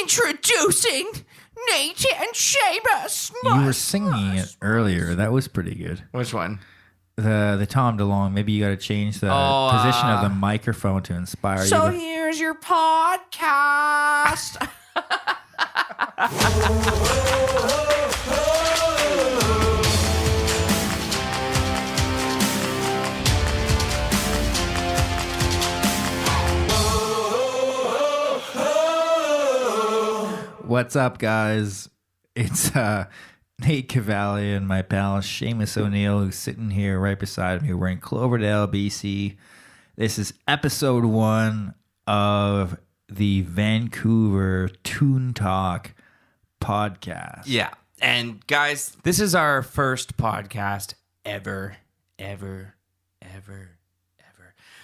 Introducing Nate and Seamus. You were singing it earlier. That was pretty good. Which one? The Tom DeLonge. Maybe you got to change the position of the microphone to inspire you. So here's your podcast. What's up, guys? It's Nate Cavalli and my pal Seamus O'Neill, who's sitting here right beside me. We're in Cloverdale, BC. This is episode 1 of the Vancouver Toon Talk podcast. Yeah. And guys, this is our first podcast ever.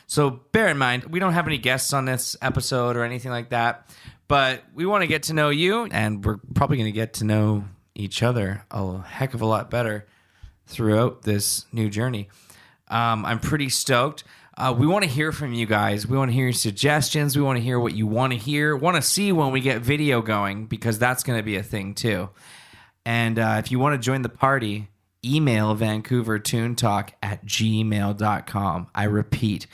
So bear in mind, we don't have any guests on this episode or anything like that, but we want to get to know you, and we're probably going to get to know each other a heck of a lot better throughout this new journey. I'm pretty stoked. We want to hear from you guys. We want to hear your suggestions. We want to hear what you want to hear, want to see when we get video going, because that's going to be a thing too. And if you want to join the party, email vancouvertoontalk@gmail.com. I repeat,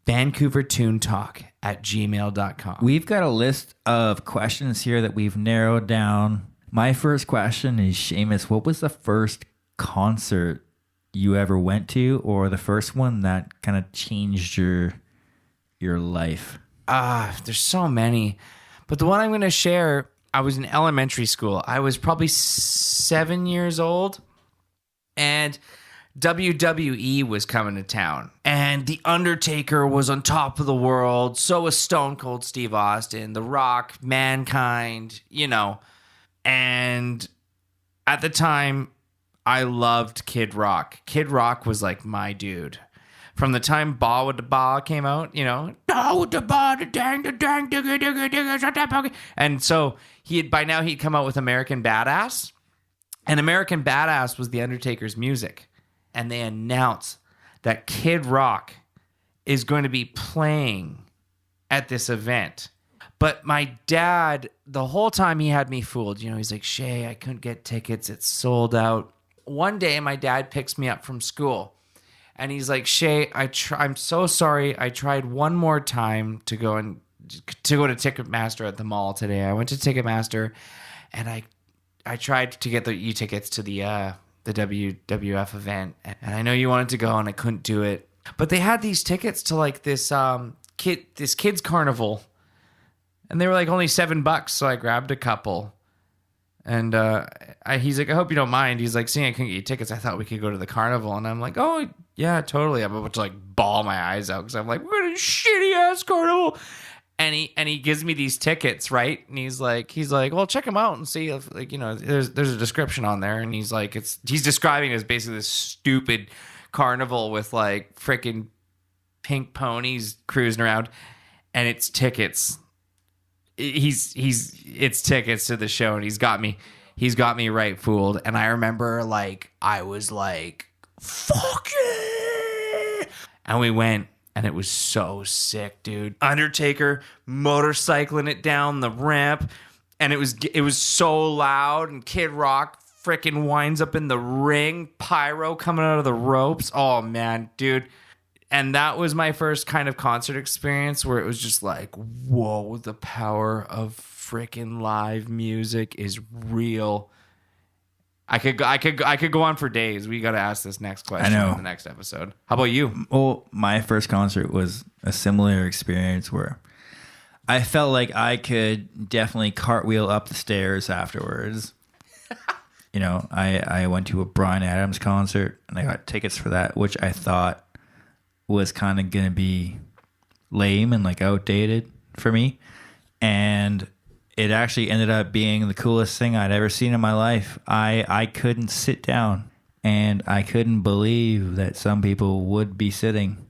vancouvertoontalk@gmail.com. We've got a list of questions here that we've narrowed down. My first question is, Seamus, what was the first concert you ever went to, or the first one that kind of changed your life? There's so many. But the one I'm going to share, I was in elementary school. I was probably 7 years old, and WWE was coming to town, and The Undertaker was on top of the world. So was Stone Cold Steve Austin, The Rock, Mankind, you know. And at the time, I loved Kid Rock. Kid Rock was like my dude. From the time Ba with the Ba came out, you know, Da with the Ba, the dang, the dang, digga, digga, digga, shut that pocket. And so by now he'd come out with American Badass, and American Badass was The Undertaker's music. And they announced that Kid Rock is going to be playing at this event. But my dad, the whole time he had me fooled. You know, he's like, Shay, I couldn't get tickets. It's sold out. One day, my dad picks me up from school. And he's like, Shay, I'm so sorry. I tried one more time to go to Ticketmaster at the mall today. I went to Ticketmaster, and I tried to get the e-tickets to the WWF event, and I know you wanted to go, and I couldn't do it. But they had these tickets to like this kids carnival, and they were like only $7, so I grabbed a couple. And he's like, I hope you don't mind. He's like, seeing I couldn't get you tickets, I thought we could go to the carnival. And I'm like, oh yeah, totally. I'm about to like bawl my eyes out because I'm like, we're going to shitty ass carnival. And he gives me these tickets, right? And he's like, well, check them out and see if, like, you know, there's a description on there. And he's like, he's describing it as basically this stupid carnival with like freaking pink ponies cruising around, and it's tickets. It's tickets to the show, and he's got me right fooled. And I remember, like, I was like, fuck yeah! And we went. And it was so sick, dude. Undertaker motorcycling it down the ramp, and it was so loud. And Kid Rock freaking winds up in the ring, pyro coming out of the ropes. Oh man, dude! And that was my first kind of concert experience where it was just like, whoa, the power of freaking live music is real. I could go on for days. We got to ask this next question in the next episode. How about you? Well, my first concert was a similar experience where I felt like I could definitely cartwheel up the stairs afterwards. You know, I went to a Bryan Adams concert, and I got tickets for that, which I thought was kind of going to be lame and like outdated for me. And it actually ended up being the coolest thing I'd ever seen in my life. I couldn't sit down, and I couldn't believe that some people would be sitting.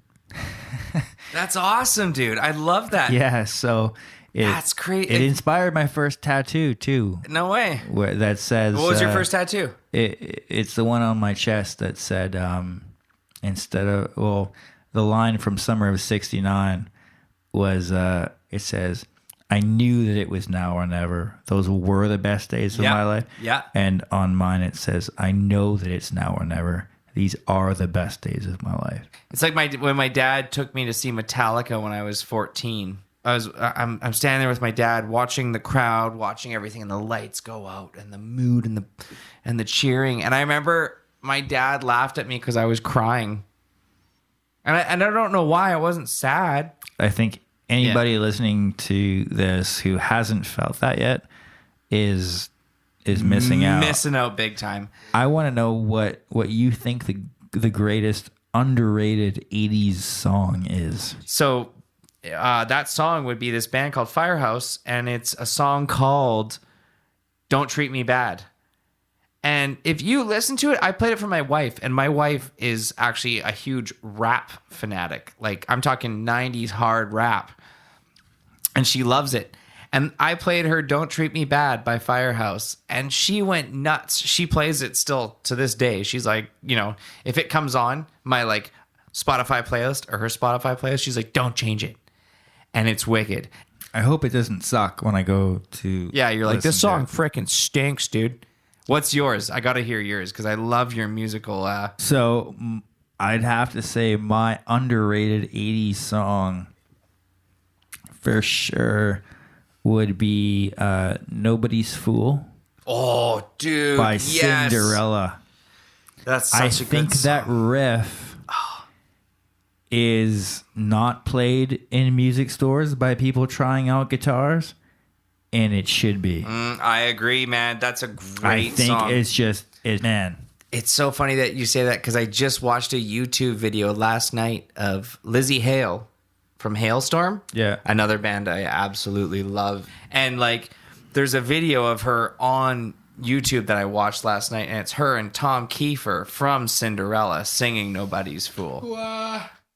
That's awesome, dude. I love that. Yeah, so that's great. It inspired my first tattoo too. No way. Where that says, what was your first tattoo? It's the one on my chest that said, the line from Summer of '69 was, it says, I knew that it was now or never. Those were the best days of my life. Yeah. And on mine it says, I know that it's now or never. These are the best days of my life. It's like when my dad took me to see Metallica when I was 14. I'm standing there with my dad, watching the crowd, watching everything, and the lights go out, and the mood, and the cheering. And I remember my dad laughed at me because I was crying, and I don't know why. I wasn't sad. I think anybody listening to this who hasn't felt that yet is missing out. Missing out big time. I want to know what you think the greatest underrated 80s song is. So that song would be this band called Firehouse, and it's a song called Don't Treat Me Bad. And if you listen to it, I played it for my wife, and my wife is actually a huge rap fanatic. Like, I'm talking 90s hard rap. And she loves it. And I played her Don't Treat Me Bad by Firehouse, and she went nuts. She plays it still to this day. She's like, if it comes on my like Spotify playlist or her Spotify playlist, she's like, don't change it. And it's wicked. I hope it doesn't suck when I go to... Yeah, you're like, this song freaking stinks, dude. What's yours? I got to hear yours because I love your musical... So I'd have to say my underrated 80s song for sure would be Nobody's Fool. Oh, dude. By yes. Cinderella. That's such a good song. I think that riff is not played in music stores by people trying out guitars, and it should be. I agree, man. That's a great song. I think it's just, man. It's so funny that you say that because I just watched a YouTube video last night of Lizzie Hale from Hailstorm. Yeah. Another band I absolutely love. And like, there's a video of her on YouTube that I watched last night, and it's her and Tom Kiefer from Cinderella singing Nobody's Fool.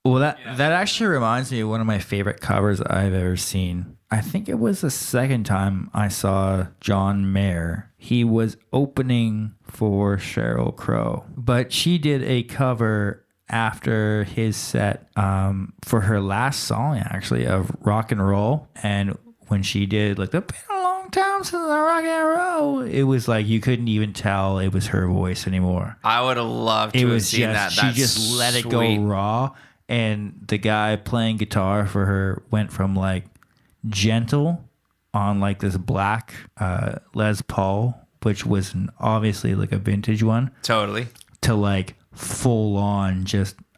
Well, that actually reminds me of one of my favorite covers I've ever seen. I think it was the second time I saw John Mayer. He was opening for Sheryl Crow, but she did a cover after his set for her last song, actually, of Rock and Roll. And when she did, like, it's been a long time since I rock and roll, it was like you couldn't even tell it was her voice anymore. I would have loved to have seen that. She just let it go raw. And the guy playing guitar for her went from like gentle on like this black Les Paul, which was obviously like a vintage one. Totally. To like full on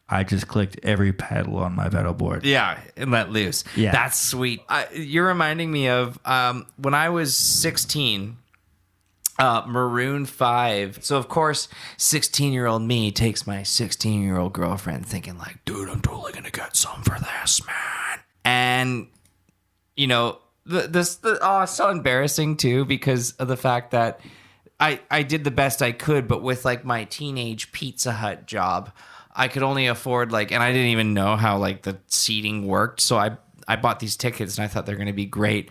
I just clicked every pedal on my pedal board. Yeah, and let loose. Yeah. That's sweet. You're reminding me of when I was 16, Maroon 5. So, of course, 16-year-old me takes my 16-year-old girlfriend thinking like, dude, I'm totally going to get some for this, man. And, it's so embarrassing, too, because of the fact that I did the best I could, but with like my teenage Pizza Hut job, I could only afford and I didn't even know how like the seating worked. So I bought these tickets and I thought they're going to be great.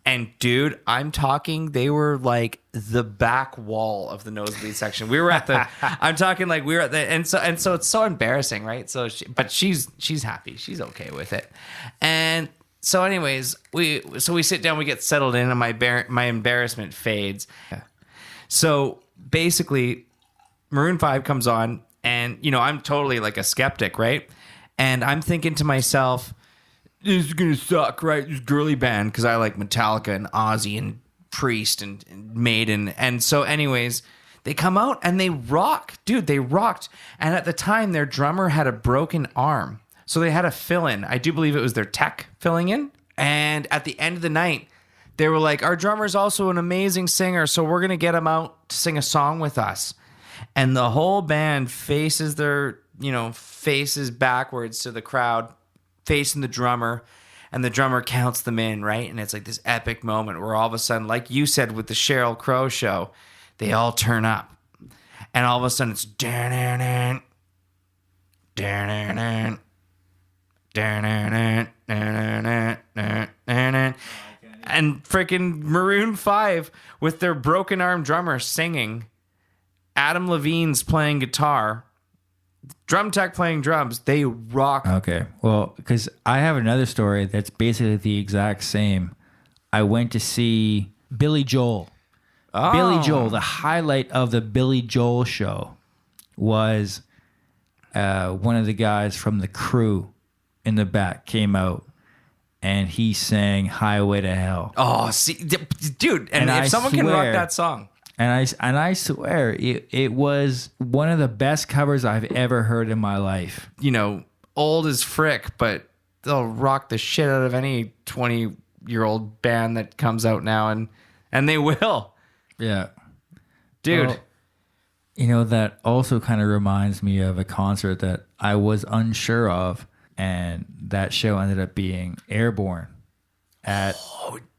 And dude, I'm talking, they were like the back wall of the nosebleed section. We were at the, I'm talking like we were at the, and so it's so embarrassing, right? So, but she's happy. She's okay with it. And so anyways, we sit down, we get settled in, and my embarrassment fades. So basically Maroon 5 comes on, and I'm totally like a skeptic, right? And I'm thinking to myself, this is gonna suck, right? This girly band, because I like Metallica and Ozzy and Priest and Maiden. And so anyways, they come out and they rock. Dude, they rocked. And at the time, their drummer had a broken arm. So they had a fill-in. I do believe it was their tech filling in. And at the end of the night, they were like, our drummer's also an amazing singer, so we're gonna get him out to sing a song with us. And the whole band faces backwards to the crowd, facing the drummer, and the drummer counts them in, right? And it's like this epic moment where all of a sudden, like you said with the Sheryl Crow show, they all turn up, and all of a sudden it's and freaking Maroon 5 with their broken arm drummer singing, Adam Levine's playing guitar, drum tech playing drums. They rock. Okay. Well, because I have another story that's basically the exact same. I went to see Billy Joel. Oh. Billy Joel, the highlight of the Billy Joel show was one of the guys from the crew in the back came out and he sang Highway to Hell. Oh, see, dude, and if someone can rock that song. And I swear it was one of the best covers I've ever heard in my life. You know, old as frick, but they'll rock the shit out of any 20-year-old band that comes out now, and they will. Yeah. Dude. Well, you know, that also kind of reminds me of a concert that I was unsure of, and that show ended up being Airborne at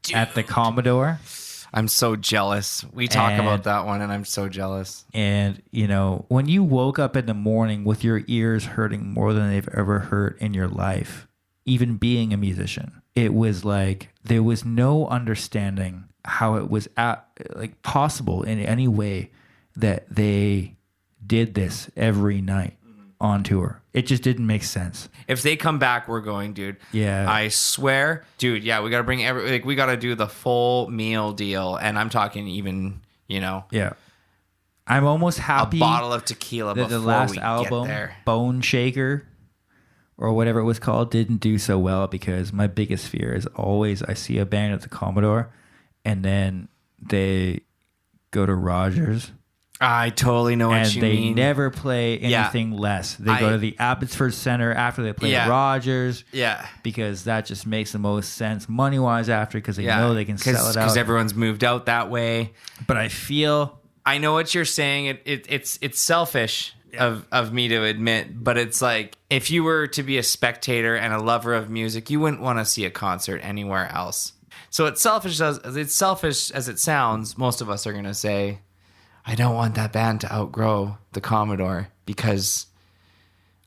the Commodore. I'm so jealous. We talk about that one, and I'm so jealous. And, you know, when you woke up in the morning with your ears hurting more than they've ever hurt in your life, even being a musician, it was like there was no understanding how it was possible in any way that they did this every night on tour. It just didn't make sense. If they come back, we're going, dude. Yeah. I swear. Dude, yeah, we got to bring we got to do the full meal deal. And I'm talking even, you know. Yeah. I'm almost happy. A bottle of tequila that before the last we album, get there. Bone Shaker, or whatever it was called, didn't do so well because my biggest fear is always I see a band at the Commodore and then they go to Rogers. I totally know what you mean. And they never play anything less. They go to the Abbotsford Center after they play Rogers. Yeah. Because that just makes the most sense money-wise after because they know they can sell it out. Because everyone's moved out that way. But I feel... I know what you're saying. It's selfish of me to admit, but it's like if you were to be a spectator and a lover of music, you wouldn't want to see a concert anywhere else. So it's selfish as it sounds. Most of us are going to say, I don't want that band to outgrow the Commodore because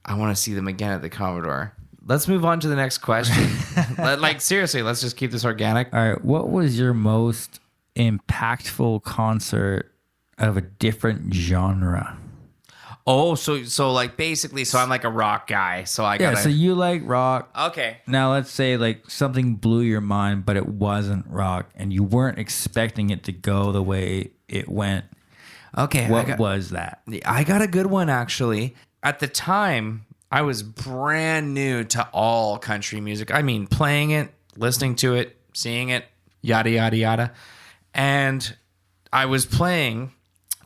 I want to see them again at the Commodore. Let's move on to the next question. Like, seriously, let's just keep this organic. All right. What was your most impactful concert of a different genre? Oh, so like basically, so I'm like a rock guy. So I got so you like rock. Okay. Now let's say like something blew your mind, but it wasn't rock and you weren't expecting it to go the way it went. Okay. What was that? I got a good one, actually. At the time, I was brand new to all country music. I mean, playing it, listening to it, seeing it, yada, yada, yada. And I was playing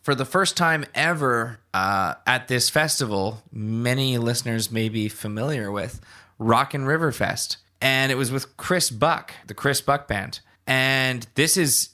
for the first time ever at this festival many listeners may be familiar with, Rockin' River Fest. And it was with Chris Buck, the Chris Buck Band. And this is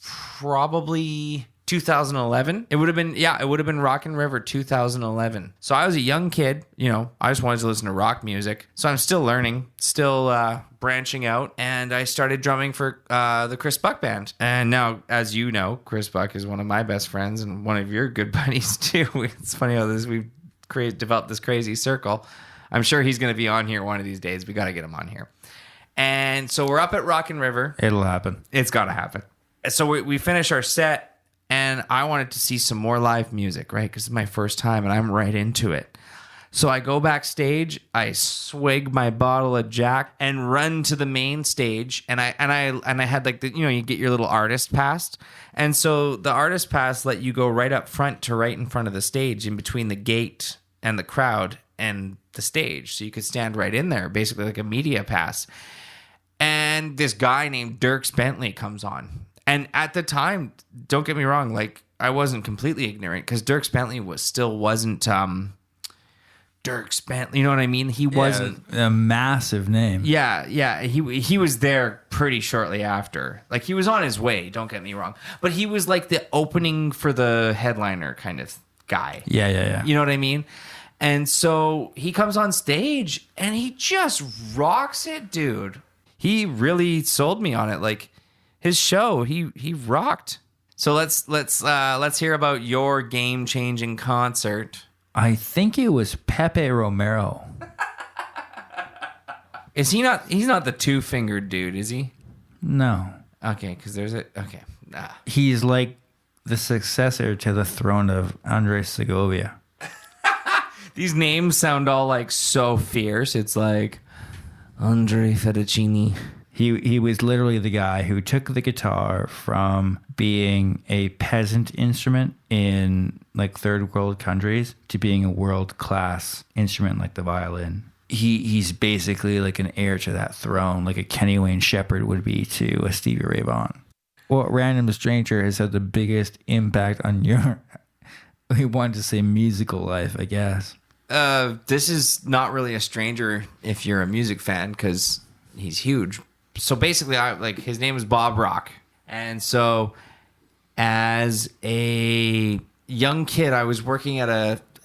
probably 2011. It would have been Rockin' River 2011. So I was a young kid, you know, I just wanted to listen to rock music. So I'm still learning, still branching out. And I started drumming for the Chris Buck Band. And now, as you know, Chris Buck is one of my best friends and one of your good buddies too. It's funny how we've developed this crazy circle. I'm sure he's going to be on here one of these days. We got to get him on here. And so we're up at Rockin' River. It'll happen. It's got to happen. So we finish our set, and I wanted to see some more live music, right? Because it's my first time, and I'm right into it. So I go backstage, I swig my bottle of Jack, and run to the main stage. And I had like you get your little artist pass, and so the artist pass let you go right up front to right in front of the stage, in between the gate and the crowd and the stage, so you could stand right in there, basically like a media pass. And this guy named Dierks Bentley comes on. And at the time, don't get me wrong, like I wasn't completely ignorant because Dierks Bentley wasn't Dierks Bentley. You know what I mean? He wasn't a massive name. Yeah. He was there pretty shortly after. Like he was on his way, don't get me wrong. But he was like the opening for the headliner kind of guy. Yeah. You know what I mean? And so he comes on stage and he just rocks it, dude. He really sold me on it. Like his show, he rocked. So let's hear about your game-changing concert. I think it was Pepe Romero. Is he not? He's not the two-fingered dude, is he? No. Okay, because there's a okay. Nah. He's like the successor to the throne of Andres Segovia. These names sound all like so fierce. It's like Andre Fettuccini. He was literally the guy who took the guitar from being a peasant instrument in like third world countries to being a world class instrument like the violin. He's basically like an heir to that throne, like a Kenny Wayne Shepherd would be to a Stevie Ray Vaughan. What random stranger has had the biggest impact on your, we wanted to say musical life, I guess. This is not really a stranger if you're a music fan because he's huge. So basically, his name is Bob Rock. And so as a young kid, I was working at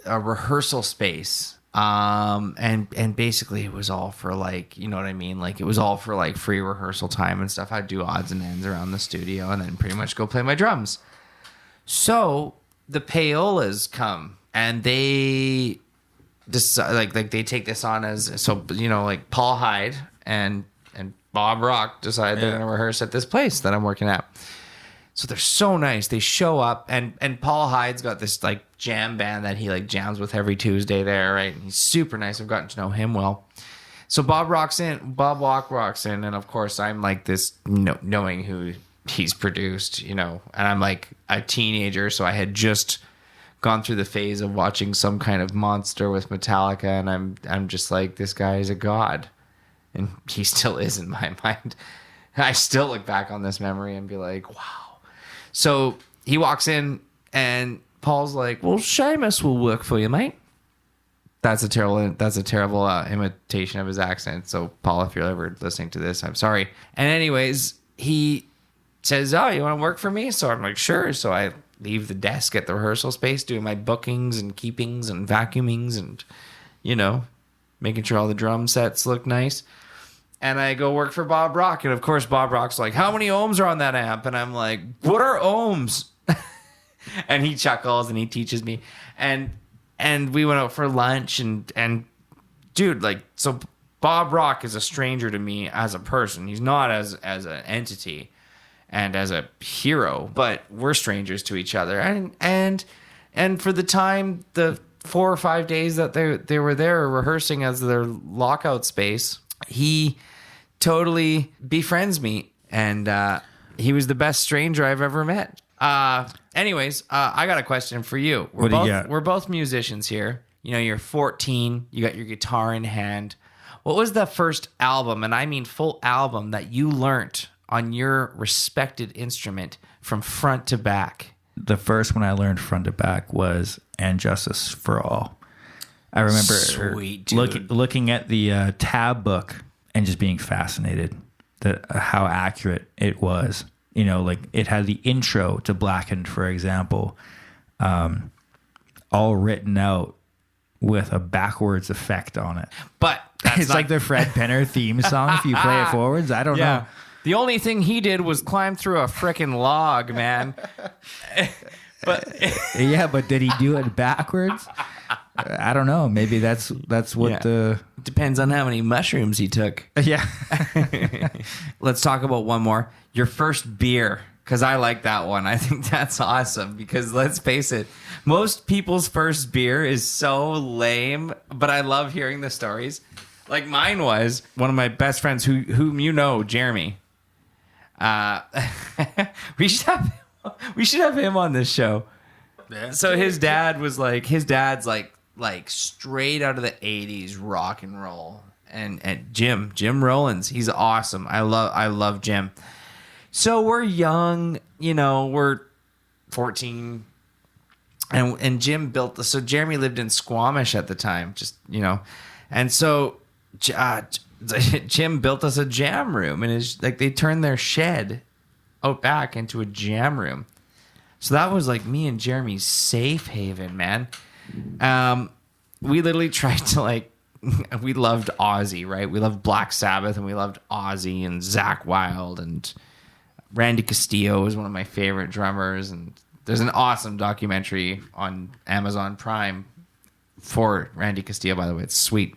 a rehearsal space. And basically it was all for like, you know what I mean? Like it was all for like free rehearsal time and stuff. I'd do odds and ends around the studio and then pretty much go play my drums. So the payolas come and they decide, like they take this on as, so, you know, like Paul Hyde and Bob Rock decide they're going to rehearse at this place that I'm working at. So they're so nice. They show up and Paul Hyde's got this like jam band that he like jams with every Tuesday there, right? And he's super nice. I've gotten to know him well. So Bob walks in, and of course I'm like this, knowing who he's produced, and I'm like a teenager, so I had just gone through the phase of watching Some Kind of Monster with Metallica, and I'm just like, this guy is a god. And he still is in my mind. I still look back on this memory and be like, wow. So he walks in and Paul's like, well, Seamus will work for you, mate. That's a terrible imitation of his accent. So Paul, if you're ever listening to this, I'm sorry. And anyways, he says, oh, you want to work for me? So I'm like, sure. So I leave the desk at the rehearsal space doing my bookings and keepings and vacuumings and, making sure all the drum sets look nice. And I go work for Bob Rock. And of course, Bob Rock's like, how many ohms are on that amp? And I'm like, what are ohms? And he chuckles and he teaches me. And we went out for lunch and dude, like, so Bob Rock is a stranger to me as a person. He's not as an entity and as a hero, but we're strangers to each other. And for the time, the 4 or 5 days that they were there rehearsing as their lockout space, he totally befriends me, and he was the best stranger I've ever met. Anyways, I got a question for you. We're both musicians here. You're 14, you got your guitar in hand. What was the first album, and I mean full album, that you learnt on your respected instrument from front to back? The first one I learned front to back was And Justice for All. I remember looking at the tab book and just being fascinated that how accurate it was. Like it had the intro to Blackened, for example, all written out with a backwards effect on it. But it's like the Fred Penner theme song. If you play it forwards, I don't know. The only thing he did was climb through a frickin' log, man. But did he do it backwards? I don't know. Maybe that's what the... Depends on how many mushrooms he took. Yeah. Let's talk about one more. Your first beer, because I like that one. I think that's awesome because let's face it, most people's first beer is so lame, but I love hearing the stories. Like mine was one of my best friends whom Jeremy. We should have him on this show. Yeah. So his dad's like straight out of the 80s rock and roll. And Jim Rollins, he's awesome. I love Jim. So we're young, we're 14. And Jim built so Jeremy lived in Squamish at the time, and so Jim built us a jam room, and it's like they turned their shed out back into a jam room. So that was like me and Jeremy's safe haven, man. We literally tried to we loved Ozzy, right? We loved Black Sabbath, and we loved Ozzy and Zakk Wylde, and Randy Castillo was one of my favorite drummers. And there's an awesome documentary on Amazon Prime for Randy Castillo, by the way. It's sweet.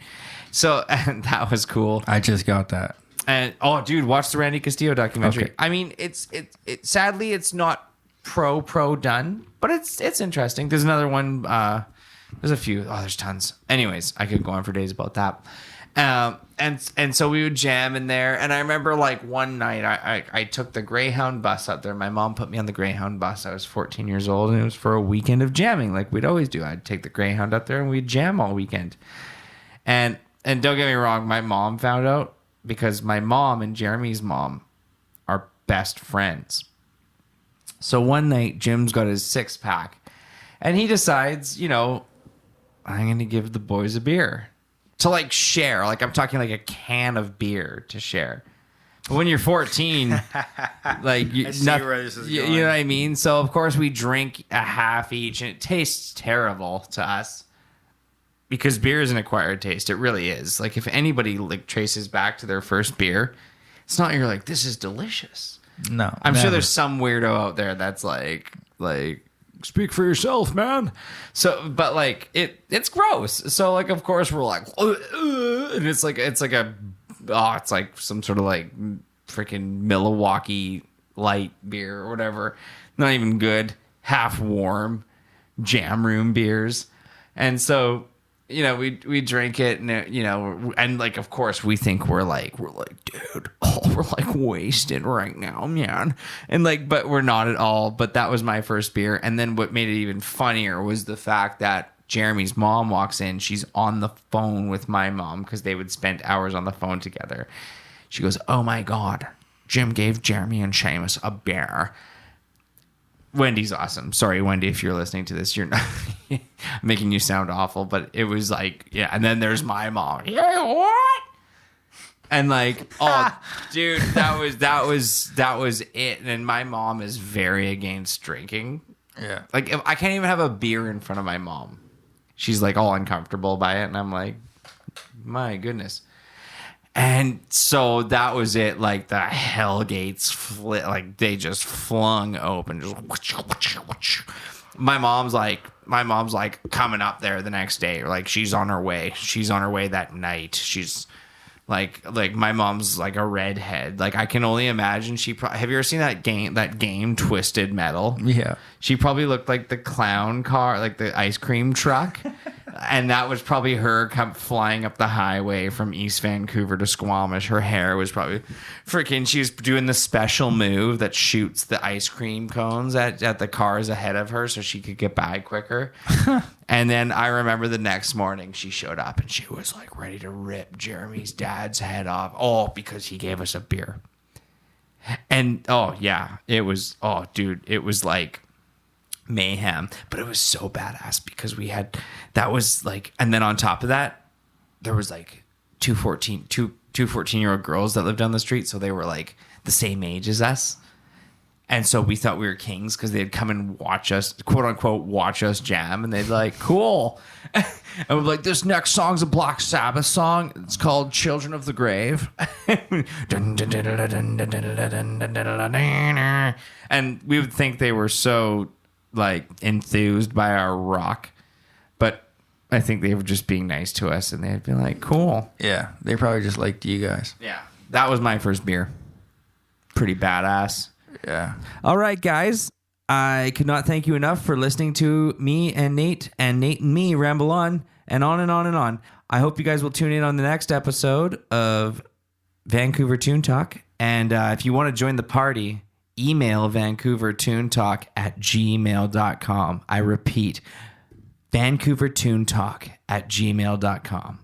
So that was cool. I just got that. And dude, watch the Randy Castillo documentary. Okay. I mean, it's sadly it's not pro done, but it's interesting. There's another one. There's a few. There's tons. Anyways, I could go on for days about that. and so we would jam in there. And I remember like one night I took the Greyhound bus up there. My mom put me on the Greyhound bus. I was 14 years old, and it was for a weekend of jamming like we'd always do. I'd take the Greyhound up there and we'd jam all weekend. And don't get me wrong, my mom found out because my mom and Jeremy's mom are best friends. So one night Jim's got his 6-pack and he decides, you know, I'm going to give the boys a beer. To like share, like I'm talking like a can of beer to share. But when you're 14, like you know what I mean. So of course we drink a half each, and it tastes terrible to us because beer is an acquired taste. It really is. Like if anybody like traces back to their first beer, it's not you're like this is delicious. No, I'm sure there's some weirdo out there that's like. Speak for yourself, man. So, but like it's gross. So like, of course we're like, and it's like some sort of like freaking Milwaukee light beer or whatever. Not even good. Half warm jam room beers. And so, you know, we drink it and, you know, and like, of course we think we're like, dude, we're like wasted right now, man. And like, but we're not at all. But that was my first beer. And then what made it even funnier was the fact that Jeremy's mom walks in. She's on the phone with my mom because they would spend hours on the phone together. She goes, oh my God, Jim gave Jeremy and Seamus a beer. Wendy's awesome. Sorry, Wendy, if you're listening to this, you're not making you sound awful, but it was like, yeah. And then there's my mom. Yeah, what? And like, oh, dude, that was it. And my mom is very against drinking. Yeah. Like, if I can't even have a beer in front of my mom. She's like all uncomfortable by it, and I'm like, my goodness. And so that was it. Like the hell gates, like they just flung open. Just my mom's like coming up there the next day. Like she's on her way. She's on her way that night. She's like my mom's like a redhead. Like I can only imagine have you ever seen that game Twisted Metal? Yeah. She probably looked like the clown car, like the ice cream truck. And that was probably her flying up the highway from East Vancouver to Squamish. Her hair was probably freaking, she was doing the special move that shoots the ice cream cones at the cars ahead of her so she could get by quicker. And then I remember the next morning she showed up and she was like ready to rip Jeremy's dad's head off. Oh, because he gave us a beer. And oh yeah, it was like mayhem, but it was so badass because that was like, and then on top of that there was like two 14-year-old girls that lived down the street, so they were like the same age as us, and so we thought we were kings because they'd come and watch us, quote unquote, watch us jam, and they'd like cool. And we're like, this next song's a Black Sabbath song, it's called Children of the Grave. And we would think they were so like enthused by our rock, but I think they were just being nice to us, and they'd be like, cool. Yeah, they probably just liked you guys. Yeah, that was my first beer. Pretty badass. Yeah. All right, guys, I could not thank you enough for listening to me and Nate and me ramble on and on and on and on. I hope you guys will tune in on the next episode of Vancouver Tune Talk, and if you want to join the party, email vancouvertunetalk@gmail.com. I repeat, vancouvertunetalk@gmail.com.